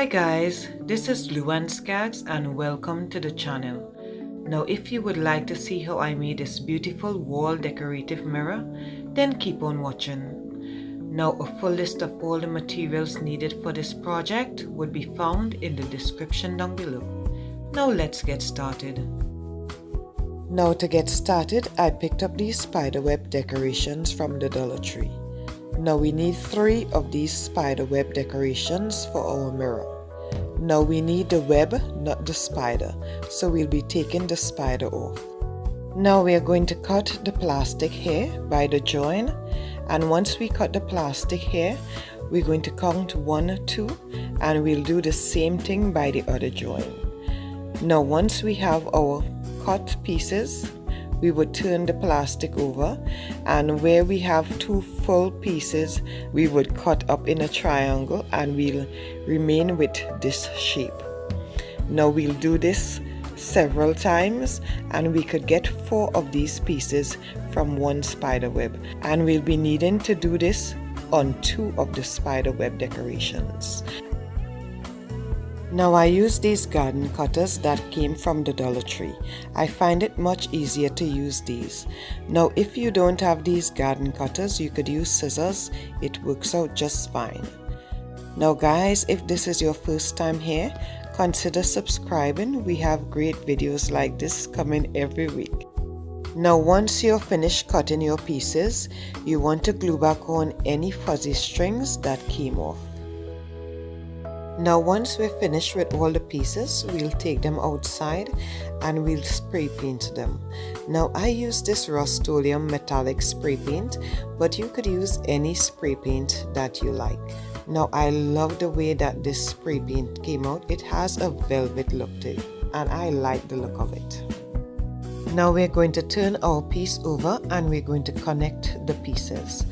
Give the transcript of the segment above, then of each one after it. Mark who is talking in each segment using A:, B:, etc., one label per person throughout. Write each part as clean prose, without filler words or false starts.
A: Hi guys, this is Skaggs and welcome to the channel. Now if you would like to see how I made this beautiful wall decorative mirror, then keep on watching. Now a full list of all the materials needed for this project would be found in the description down below. Now let's get started. Now to get started, I picked up these spiderweb decorations from the Dollar Tree. Now we need 3 of these spiderweb decorations for our mirror. Now we need the web, not the spider, so we'll be taking the spider off. Now we are going to cut the plastic here by the join, and once we cut the plastic here, we're going to count 1, 2, and we'll do the same thing by the other join. Now once we have our cut pieces, we would turn the plastic over, and where we have 2 full pieces, we would cut up in a triangle and we'll remain with this shape. Now we'll do this several times, and we could get 4 of these pieces from 1 spider web, and we'll be needing to do this on 2 of the spider web decorations. Now I use these garden cutters that came from the Dollar Tree. I find it much easier to use these. Now if you don't have these garden cutters, you could use scissors. It works out just fine. Now guys, if this is your first time here, consider subscribing. We have great videos like this coming every week. Now once you're finished cutting your pieces, you want to glue back on any fuzzy strings that came off. Now once we're finished with all the pieces, we'll take them outside and we'll spray paint them. Now I use this Rust-Oleum metallic spray paint, but you could use any spray paint that you like. Now I love the way that this spray paint came out. It has a velvet look to it, and I like the look of it. Now we're going to turn our piece over and we're going to connect the pieces.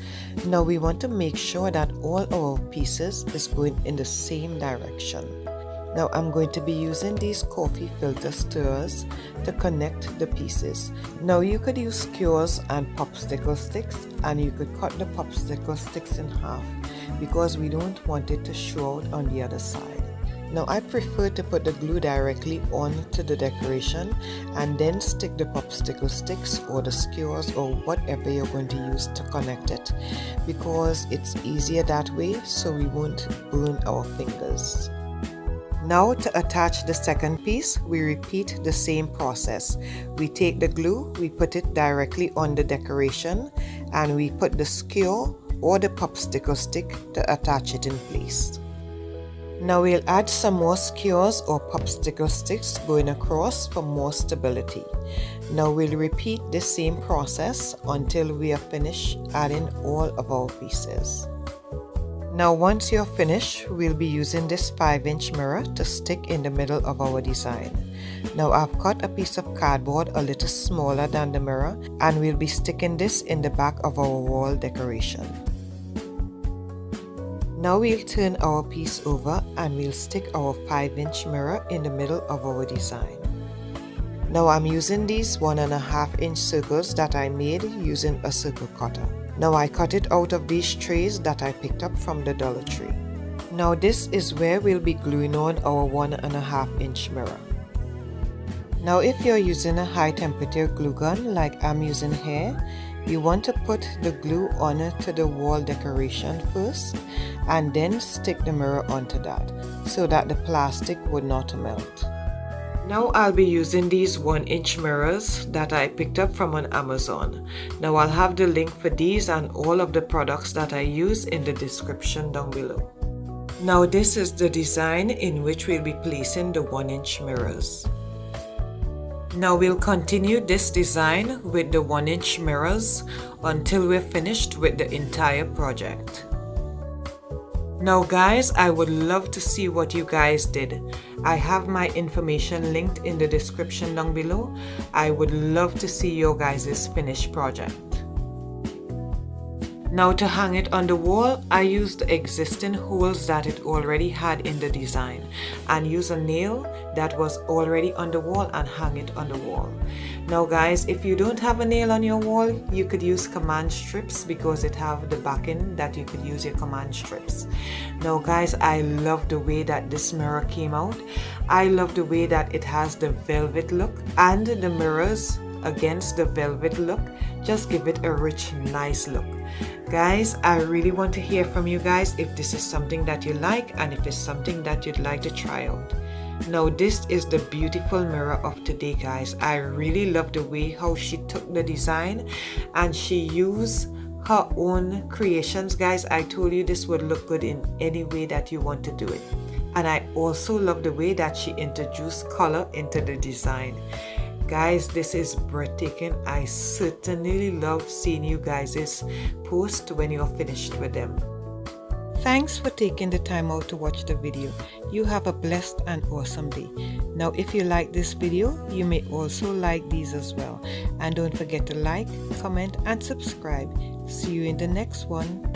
A: Now we want to make sure that all our pieces is going in the same direction. Now I'm going to be using these coffee filter stirrers to connect the pieces. Now you could use skewers and popsicle sticks, and you could cut the popsicle sticks in half because we don't want it to show out on the other side. Now I prefer to put the glue directly onto the decoration and then stick the popsicle sticks or the skewers or whatever you're going to use to connect it, because it's easier that way, so we won't burn our fingers. Now to attach the second piece, we repeat the same process. We take the glue, we put it directly on the decoration, and we put the skewer or the popsicle stick to attach it in place. Now we'll add some more skewers or popsicle sticks going across for more stability. Now we'll repeat the same process until we are finished adding all of our pieces. Now once you're finished, we'll be using this 5-inch mirror to stick in the middle of our design. Now I've cut a piece of cardboard a little smaller than the mirror, and we'll be sticking this in the back of our wall decoration. Now we'll turn our piece over and we'll stick our 5-inch mirror in the middle of our design. Now I'm using these 1.5-inch circles that I made using a circle cutter. Now I cut it out of these trays that I picked up from the Dollar Tree. Now this is where we'll be gluing on our 1.5-inch mirror. Now if you're using a high temperature glue gun like I'm using here, you want to put the glue onto the wall decoration first and then stick the mirror onto that so that the plastic would not melt. Now I'll be using these 1-inch mirrors that I picked up from on Amazon. Now I'll have the link for these and all of the products that I use in the description down below. Now this is the design in which we'll be placing the 1-inch mirrors. Now we'll continue this design with the 1-inch mirrors until we're finished with the entire project. Now guys, I would love to see what you guys did. I have my information linked in the description down below. I would love to see your guys' finished project. Now to hang it on the wall, I used the existing holes that it already had in the design and use a nail that was already on the wall and hang it on the wall. Now guys, if you don't have a nail on your wall, you could use command strips because it have the backing that you could use your command strips. Now guys, I love the way that this mirror came out. I love the way that it has the velvet look and the mirrors against the velvet look just give it a rich, nice look. Guys, I really want to hear from you guys if this is something that you like and if it's something that you'd like to try out. Now this is the beautiful mirror of today, guys. I really love the way how she took the design and she used her own creations. Guys, I told you this would look good in any way that you want to do it. And I also love the way that she introduced color into the design. Guys, this is breathtaking. I certainly love seeing you guys' post when you're finished with them. Thanks for taking the time out to watch the video. You have a blessed and awesome day. Now if you like this video, you may also like these as well. And don't forget to like, comment and subscribe. See you in the next one.